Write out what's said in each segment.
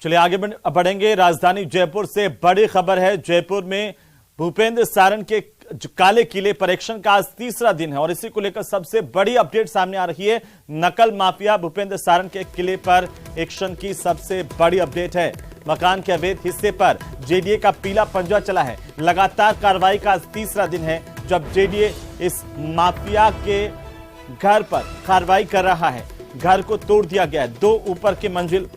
चलिए आगे बढ़ेंगे। राजधानी जयपुर से बड़ी खबर है। जयपुर में भूपेंद्र सारण के काले किले पर एक्शन का आज तीसरा दिन है और इसी को लेकर सबसे बड़ी अपडेट सामने आ रही है। नकल माफिया भूपेंद्र सारण के किले पर एक्शन की सबसे बड़ी अपडेट है। मकान के अवैध हिस्से पर जेडीए का पीला पंजा चला है। लगातार कार्रवाई का आज तीसरा दिन है जब जेडीए इस माफिया के घर पर कार्रवाई कर रहा है। घर को तोड़ दिया गया है, 2 ऊपर की मंजिल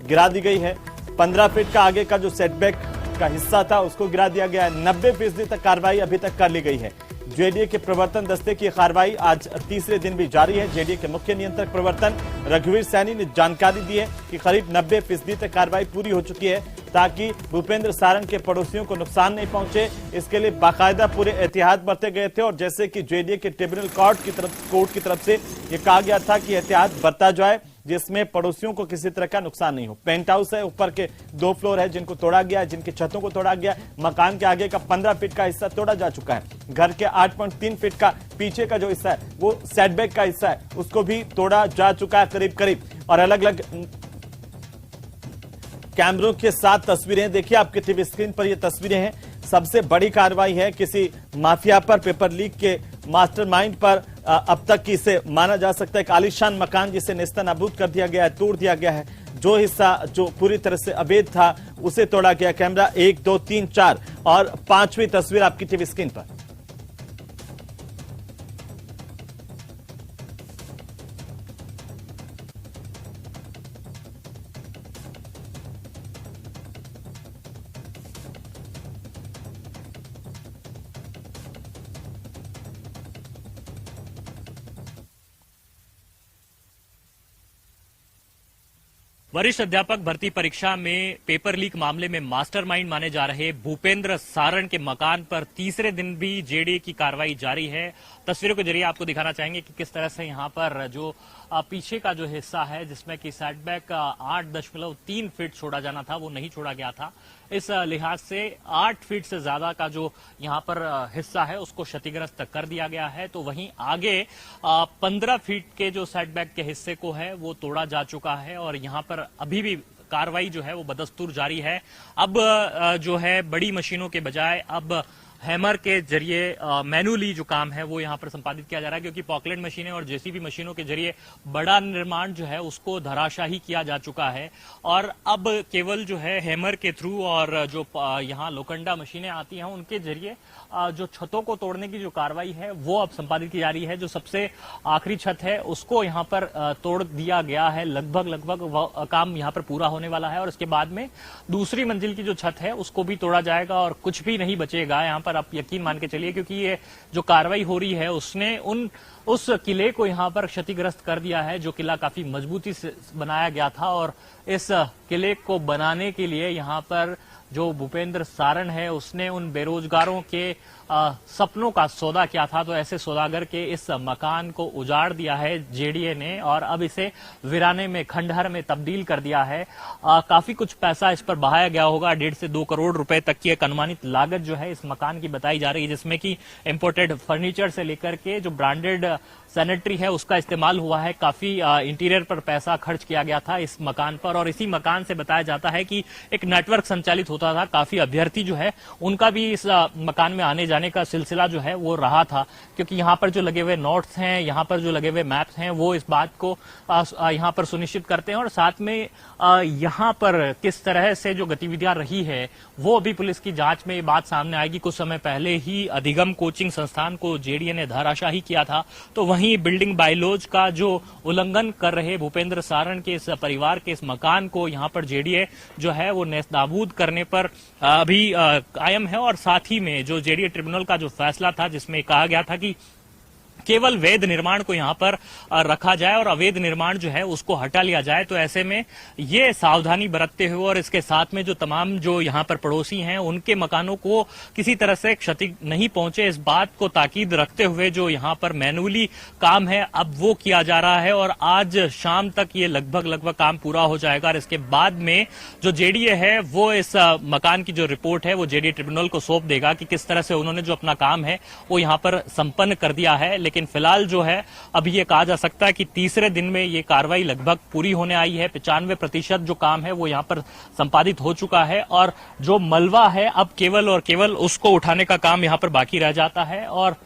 गिरा दी गई है। 15 फीट का आगे का जो सेटबैक का हिस्सा था उसको गिरा दिया गया है। 90% तक कार्रवाई अभी तक कर ली गई है। जेडीए के प्रवर्तन दस्ते की कार्रवाई आज तीसरे दिन भी जारी है। जेडीए के मुख्य नियंत्रक प्रवर्तन रघुवीर सैनी ने जानकारी दी है कि करीब 90% तक कार्रवाई पूरी हो चुकी है ताकि भूपेंद्र सारण के पड़ोसियों को नुकसान नहीं पहुंचे। इसके लिए बाकायदा पूरे एहतियात बरते गए थे और जैसे कि जेडीए के ट्रिब्यूनल कोर्ट की तरफ से ये कहा गया था कि एहतियात बरता जाए जिसमें पड़ोसियों को किसी तरह का नुकसान नहीं हो। पेंट हाउस है, ऊपर के 2 फ्लोर है जिनको तोड़ा गया, जिनकी छतों को तोड़ा गया। मकान के आगे का 15 फीट का हिस्सा तोड़ा जा चुका है। घर के 8.3 फीट का पीछे का जो हिस्सा है वो सेटबैक का हिस्सा है, उसको भी तोड़ा जा चुका है करीब करीब। और अलग अलग कैमरों के साथ तस्वीरें देखिए आपके टीवी स्क्रीन पर। ये तस्वीरें हैं। सबसे बड़ी कार्रवाई है किसी माफिया पर, पेपर लीक के मास्टरमाइंड पर। अब तक की इसे माना जा सकता है एक आलीशान मकान जिसे नेस्तनाबूद कर दिया गया है, तोड़ दिया गया है। जो हिस्सा जो पूरी तरह से अवैध था उसे तोड़ा गया। कैमरा 1, 2, 3, 4 और 5वीं तस्वीर आपकी टीवी स्क्रीन पर। वरिष्ठ अध्यापक भर्ती परीक्षा में पेपर लीक मामले में मास्टरमाइंड माने जा रहे भूपेंद्र सारण के मकान पर तीसरे दिन भी जेडीए की कार्रवाई जारी है। तस्वीरों के जरिए आपको दिखाना चाहेंगे कि किस तरह से यहां पर जो पीछे का जो हिस्सा है जिसमें कि सेटबैक 8.3 फीट छोड़ा जाना था वो नहीं छोड़ा गया था। इस लिहाज से 8 फीट से ज्यादा का जो यहां पर हिस्सा है उसको क्षतिग्रस्त कर दिया गया है। तो वहीं आगे 15 फीट के जो सेटबैक के हिस्से को है वो तोड़ा जा चुका है और यहां पर अभी भी कार्रवाई जो है वो बदस्तूर जारी है। अब जो है बड़ी मशीनों के बजाय अब हैमर के जरिए मैनुअली जो काम है वो यहां पर संपादित किया जा रहा है क्योंकि पॉकलैंड मशीनें और जेसीबी मशीनों के जरिए बड़ा निर्माण जो है उसको धराशाही किया जा चुका है और अब केवल जो है हैमर के थ्रू और जो यहां लोखंडा मशीनें आती हैं उनके जरिए जो छतों को तोड़ने की जो कार्रवाई है वो अब संपादित की जा रही है। जो सबसे आखिरी छत है उसको यहां पर तोड़ दिया गया है। लगभग काम यहां पर पूरा होने वाला है और इसके बाद में दूसरी मंजिल की जो छत है उसको भी तोड़ा जाएगा और कुछ भी नहीं बचेगा यहां पर, आप यकीन मान के चलिए, क्योंकि ये जो कार्रवाई हो रही है उसने उस किले को यहां पर क्षतिग्रस्त कर दिया है जो किला काफी मजबूती से बनाया गया था। और इस किले को बनाने के लिए यहां पर जो भूपेंद्र सारण है उसने उन बेरोजगारों के सपनों का सौदा किया था। तो ऐसे सौदागर के इस मकान को उजाड़ दिया है जेडीए ने और अब इसे वीराने में, खंडहर में तब्दील कर दिया है। काफी कुछ पैसा इस पर बहाया गया होगा। 1.5 से 2 करोड़ रुपए तक की एक अनुमानित लागत जो है इस मकान की बताई जा रही है जिसमें कि इंपोर्टेड फर्नीचर से लेकर के जो ब्रांडेड सैनिटरी है उसका इस्तेमाल हुआ है। काफी इंटीरियर पर पैसा खर्च किया गया था इस मकान पर और इसी मकान से बताया जाता है कि एक नेटवर्क संचालित होता था। काफी अभ्यर्थी जो है उनका भी इस मकान में आने जाने का सिलसिला जो है वो रहा था क्योंकि यहाँ पर जो लगे हुए नोट्स हैं, यहाँ पर जो लगे हुए मैप्स हैं वो इस बात को यहाँ पर सुनिश्चित करते हैं और साथ में यहाँ पर किस तरह से जो गतिविधियां रही है वो अभी पुलिस की जांच में ये बात सामने आएगी। कुछ समय पहले ही अधिगम कोचिंग संस्थान को जेडीए ने धराशाही किया था। तो वहीं बिल्डिंग बायलॉज का जो उल्लंघन कर रहे भूपेंद्र सारण के इस परिवार के इस मकान को यहाँ पर जेडीए जो है वो नेस्तनाबूद करने पर अभी कायम है। और साथ ही में जो जेडीए ट्रिब्यूनल का जो फैसला था जिसमें कहा गया था कि केवल वैध निर्माण को यहां पर रखा जाए और अवैध निर्माण जो है उसको हटा लिया जाए। तो ऐसे में ये सावधानी बरतते हुए और इसके साथ में जो तमाम जो यहां पर पड़ोसी हैं उनके मकानों को किसी तरह से क्षति नहीं पहुंचे इस बात को ताकीद रखते हुए जो यहां पर मैनुअली काम है अब वो किया जा रहा है और आज शाम तक ये लगभग काम पूरा हो जाएगा। और इसके बाद में जो जेडीए है वो इस मकान की जो रिपोर्ट है वो जेडीए ट्रिब्यूनल को सौंप देगा कि किस तरह से उन्होंने जो अपना काम है वो यहां पर संपन्न कर दिया है। लेकिन लेकिन फिलहाल जो है अभी ये कहा जा सकता है कि तीसरे दिन में ये कार्रवाई लगभग पूरी होने आई है। 95% जो काम है वो यहाँ पर संपादित हो चुका है और जो मलबा है अब केवल और केवल उसको उठाने का काम यहाँ पर बाकी रह जाता है। और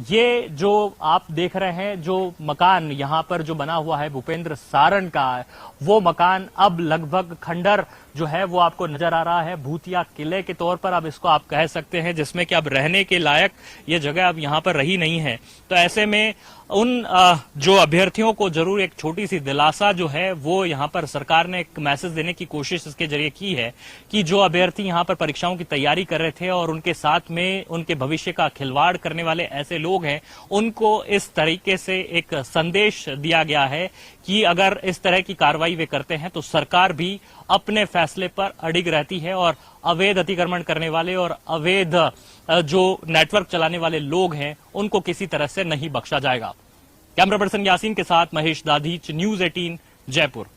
ये जो आप देख रहे हैं जो मकान यहाँ पर जो बना हुआ है भूपेंद्र सारण का, वो मकान अब लगभग खंडर जो है वो आपको नजर आ रहा है, भूतिया किले के तौर पर अब इसको आप कह सकते हैं, जिसमें कि अब रहने के लायक ये जगह अब यहाँ पर रही नहीं है। तो ऐसे में उन जो अभ्यर्थियों को जरूर एक छोटी सी दिलासा जो है वो यहाँ पर सरकार ने एक मैसेज देने की कोशिश इसके जरिए की है कि जो अभ्यर्थी यहाँ पर परीक्षाओं की तैयारी कर रहे थे और उनके साथ में उनके भविष्य का खिलवाड़ करने वाले ऐसे लोग हैं, उनको इस तरीके से एक संदेश दिया गया है कि अगर इस तरह की कार्रवाई वे करते हैं तो सरकार भी अपने फैसले पर अडिग रहती है और अवैध अतिक्रमण करने वाले और अवैध जो नेटवर्क चलाने वाले लोग हैं उनको किसी तरह से नहीं बख्शा जाएगा। कैमरा पर्सन यासीन के साथ महेश दाधीच, न्यूज़ 18 जयपुर।